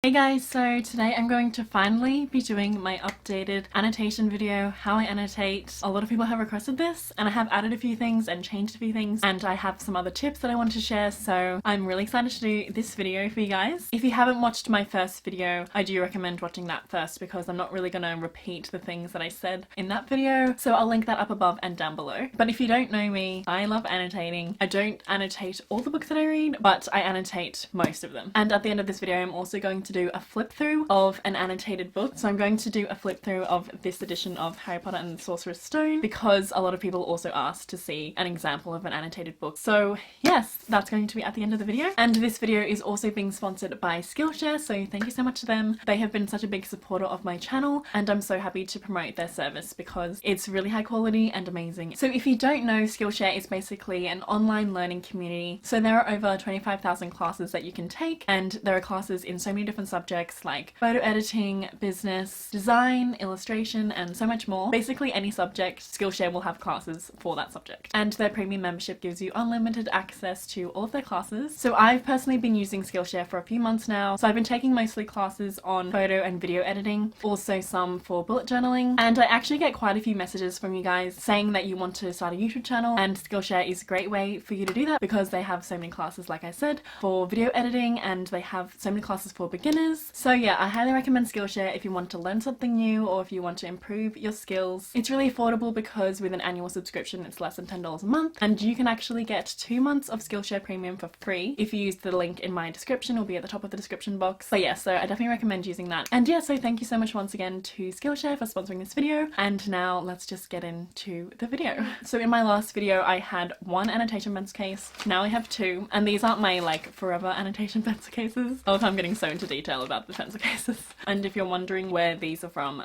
Hey guys, so today I'm going to finally be doing my updated annotation video, how I annotate. A lot of people have requested this and I have added a few things and changed a few things, and I have some other tips that I want to share, so I'm really excited to do this video for you guys. If you haven't watched my first video, I do recommend watching that first because I'm not really going to repeat the things that I said in that video, so I'll link that up above and down below. But if you don't know me, I love annotating. I don't annotate all the books that I read, but I annotate most of them. And at the end of this video, I'm also going to do a flip through of an annotated book. So I'm going to do a flip through of this edition of Harry Potter and the Sorcerer's Stone because a lot of people also asked to see an example of an annotated book. So yes, that's going to be at the end of the video. And this video is also being sponsored by Skillshare, so thank you so much to them. They have been such a big supporter of my channel and I'm so happy to promote their service because it's really high quality and amazing. So if you don't know, Skillshare is basically an online learning community. So there are over 25,000 classes that you can take, and there are classes in so many different subjects like photo editing, business, design, illustration, and so much more. Basically any subject, Skillshare will have classes for that subject. And their premium membership gives you unlimited access to all of their classes. So I've personally been using Skillshare for a few months now. So I've been taking mostly classes on photo and video editing, also some for bullet journaling. And I actually get quite a few messages from you guys saying that you want to start a YouTube channel, and Skillshare is a great way for you to do that because they have so many classes, like I said, for video editing, and they have so many classes for beginners. So yeah, I highly recommend Skillshare if you want to learn something new or if you want to improve your skills. It's really affordable because with an annual subscription it's less than $10 a month, and you can actually get 2 months of Skillshare Premium for free if you use the link in my description. It'll be at the top of the description box. But yeah, so I definitely recommend using that. And yeah, so thank you so much once again to Skillshare for sponsoring this video, and now let's just get into the video. So in my last video I had one annotation pencil case, now I have two, and these aren't my like forever annotation pencil cases. Oh, if I'm getting so into detail about the pencil cases. And if you're wondering where these are from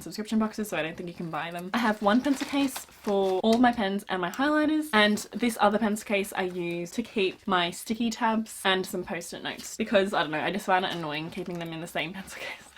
subscription boxes, so I don't think you can buy them. I have one pencil case for all of my pens and my highlighters, and this other pencil case I use to keep my sticky tabs and some post-it notes because, I don't know, I just find it annoying keeping them in the same pencil case.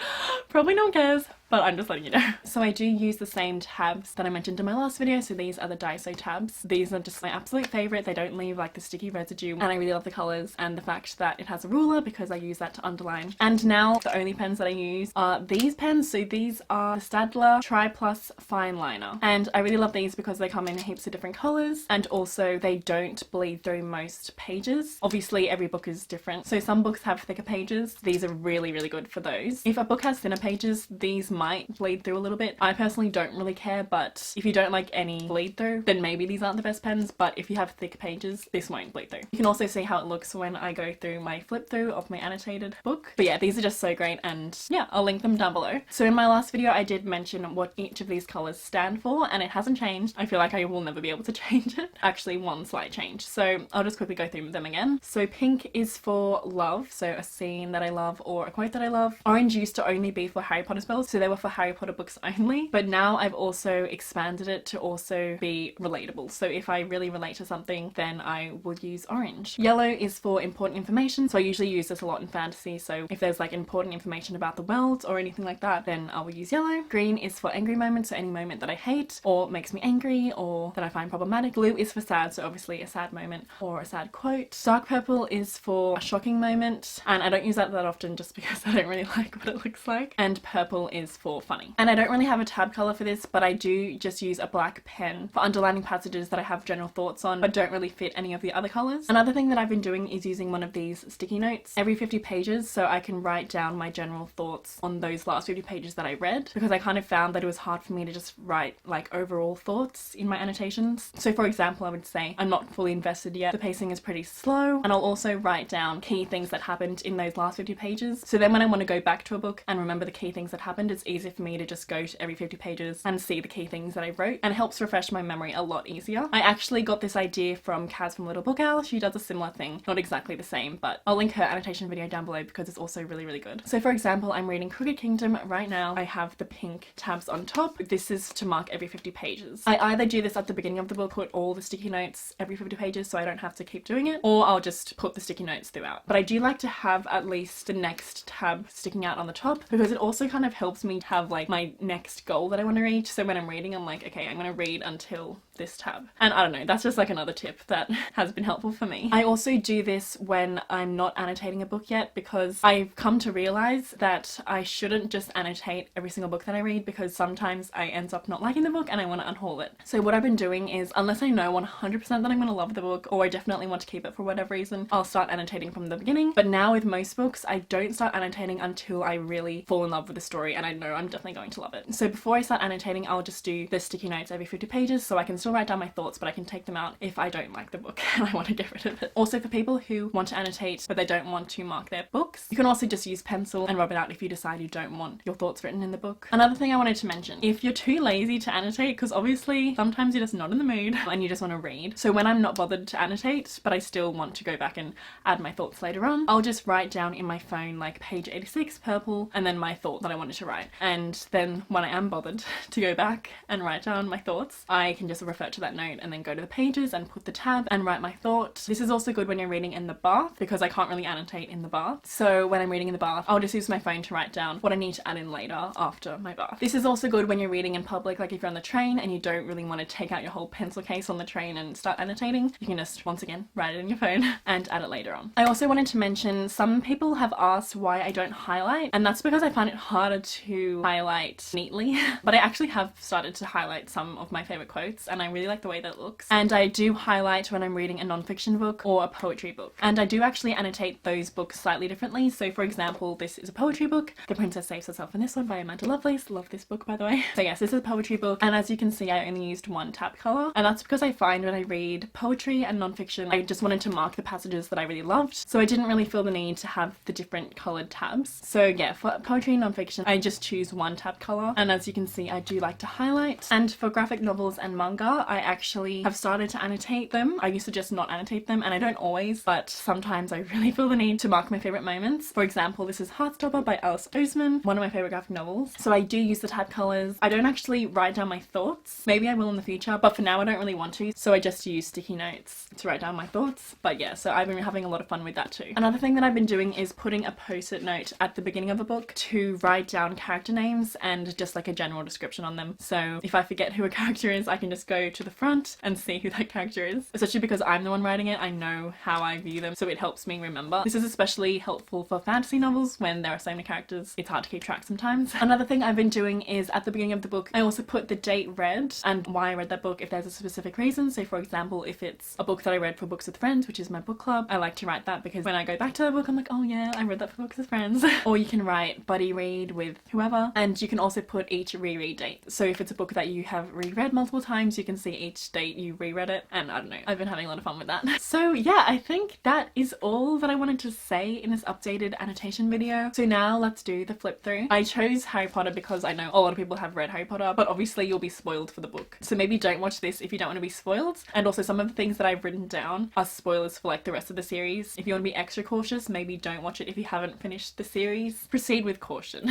Probably no one cares, but I'm just letting you know. So I do use the same tabs that I mentioned in my last video, so these are the DAISO tabs. These are just my absolute favourite. They don't leave like the sticky residue, and I really love the colours and the fact that it has a ruler because I use that to underline. And now the only pens that I use are these pens. So these are the Staedtler Tri Plus Fine Liner, and I really love these because they come in heaps of different colours, and also they don't bleed through most pages. Obviously every book is different, so some books have thicker pages. These are really good for those. If a book has thinner pages, these might bleed through a little bit. I personally don't really care, but if you don't like any bleed through, then maybe these aren't the best pens, but if you have thick pages, this won't bleed through. You can also see how it looks when I go through my flip through of my annotated book. But yeah, these are just so great, and yeah, I'll link them down below. So in my last video I did mention what each of these colours stand for, and it hasn't changed. I feel like I will never be able to change it. Actually, one slight change. So I'll just quickly go through them again. So pink is for love, so a scene that I love or a quote that I love. Orange used to only be for Harry Potter spells, so they were for Harry Potter books only, but now I've also expanded it to also be relatable. So if I really relate to something, then I will use orange. Yellow is for important information, so I usually use this a lot in fantasy, so if there's like important information about the world or anything like that, then I will use yellow. Green is for angry moments, so any moment that I hate or makes me angry or that I find problematic. Blue is for sad, so obviously a sad moment or a sad quote. Dark purple is for a shocking moment, and I don't use that often just because I don't really like what it looks like. And purple is for funny. And I don't really have a tab colour for this, but I do just use a black pen for underlining passages that I have general thoughts on but don't really fit any of the other colours. Another thing that I've been doing is using one of these sticky notes every 50 pages so I can write down my general thoughts on those last 50 pages that I read, because I kind of found that it was hard for me to just write like overall thoughts in my annotations. So for example, I would say I'm not fully invested yet, the pacing is pretty slow, and I'll also write down key things that happened in those last 50 pages. So then when I want to go back to a book and remember the key things that happened, it's easier for me to just go to every 50 pages and see the key things that I wrote, and it helps refresh my memory a lot easier. I actually got this idea from Kaz from Little Book Owl. She does a similar thing, not exactly the same, but I'll link her annotation video down below because it's also really good. So for example, I'm reading Crooked Kingdom right now. I have the pink tabs on top. This is to mark every 50 pages. I either do this at the beginning of the book, put all the sticky notes every 50 pages so I don't have to keep doing it, or I'll just put the sticky notes throughout. But I do like to have at least the next tab sticking out on the top because it also kind of helps me me have like my next goal that I want to reach. So when I'm reading, I'm like, okay, I'm going to read until this tab. And I don't know, that's just like another tip that has been helpful for me. I also do this when I'm not annotating a book yet, because I've come to realize that I shouldn't just annotate every single book that I read, because sometimes I end up not liking the book and I want to unhaul it. So what I've been doing is, unless I know 100% that I'm going to love the book, or I definitely want to keep it for whatever reason, I'll start annotating from the beginning. But now with most books, I don't start annotating until I really fall in love with the story and I know I'm definitely going to love it. So before I start annotating, I'll just do the sticky notes every 50 pages, so I can still write down my thoughts, but I can take them out if I don't like the book and I want to get rid of it. Also, for people who want to annotate but they don't want to mark their books, you can also just use pencil and rub it out if you decide you don't want your thoughts written in the book. Another thing I wanted to mention, if you're too lazy to annotate, because obviously sometimes you're just not in the mood and you just want to read, so when I'm not bothered to annotate but I still want to go back and add my thoughts later on, I'll just write down in my phone like page 86 purple and then my thought that I wanted to write, and then when I am bothered to go back and write down my thoughts, I can just refer to that note and then go to the pages and put the tab and write my thought. This is also good when you're reading in the bath, because I can't really annotate in the bath. So when I'm reading in the bath, I'll just use my phone to write down what I need to add in later after my bath. This is also good when you're reading in public, like if you're on the train and you don't really want to take out your whole pencil case on the train and start annotating, you can just once again write it in your phone and add it later on. I also wanted to mention, some people have asked why I don't highlight, and that's because I find it harder to highlight neatly, but I actually have started to highlight some of my favorite quotes and I really like the way that it looks. And I do highlight when I'm reading a non-fiction book or a poetry book, and I do actually annotate those books slightly differently. So for example, this is a poetry book, The Princess Saves Herself in This One by Amanda Lovelace. Love this book, by the way. So yes, this is a poetry book, and as you can see, I only used one tab color, and that's because I find when I read poetry and non-fiction, I just wanted to mark the passages that I really loved, so I didn't really feel the need to have the different colored tabs. So yeah, for poetry and non-fiction, I just choose one tab color, and as you can see, I do like to highlight. And for graphic novels and manga, I actually have started to annotate them. I used to just not annotate them, and I don't always, but sometimes I really feel the need to mark my favorite moments. For example, this is Heartstopper by Alice Oseman, one of my favorite graphic novels. So I do use the tab colors. I don't actually write down my thoughts. Maybe I will in the future, but for now I don't really want to, so I just use sticky notes to write down my thoughts. But yeah, so I've been having a lot of fun with that too. Another thing that I've been doing is putting a post-it note at the beginning of a book to write down character names and just like a general description on them. So if I forget who a character is, I can just go to the front and see who that character is. Especially because I'm the one writing it, I know how I view them, so it helps me remember. This is especially helpful for fantasy novels when there are so many characters. It's hard to keep track sometimes. Another thing I've been doing is at the beginning of the book, I also put the date read and why I read that book if there's a specific reason. So for example, if it's a book that I read for Books with Friends, which is my book club, I like to write that because when I go back to the book, I'm like, oh yeah, I read that for Books with Friends. Or you can write buddy read with whoever, and you can also put each reread date. So if it's a book that you have reread multiple times, you can see each date you reread it, and I don't know, I've been having a lot of fun with that. So yeah, I think that is all that I wanted to say in this updated annotation video. So now let's do the flip through. I chose Harry Potter because I know a lot of people have read Harry Potter, but obviously you'll be spoiled for the book. So maybe don't watch this if you don't want to be spoiled. And also some of the things that I've written down are spoilers for like the rest of the series. If you want to be extra cautious, maybe don't watch it if you haven't finished the series. Proceed with caution.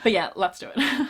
But yeah, let's do it.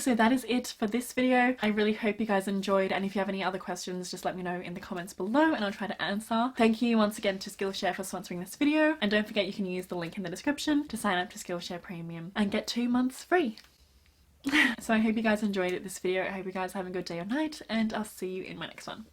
so that is it for this video. I really hope you guys enjoyed, and if you have any other questions, just let me know in the comments below and I'll try to answer. Thank you once again to Skillshare for sponsoring this video, and don't forget you can use the link in the description to sign up to Skillshare Premium and get 2 months free. So I hope you guys enjoyed this video. I hope you guys have a good day or night, and I'll see you in my next one.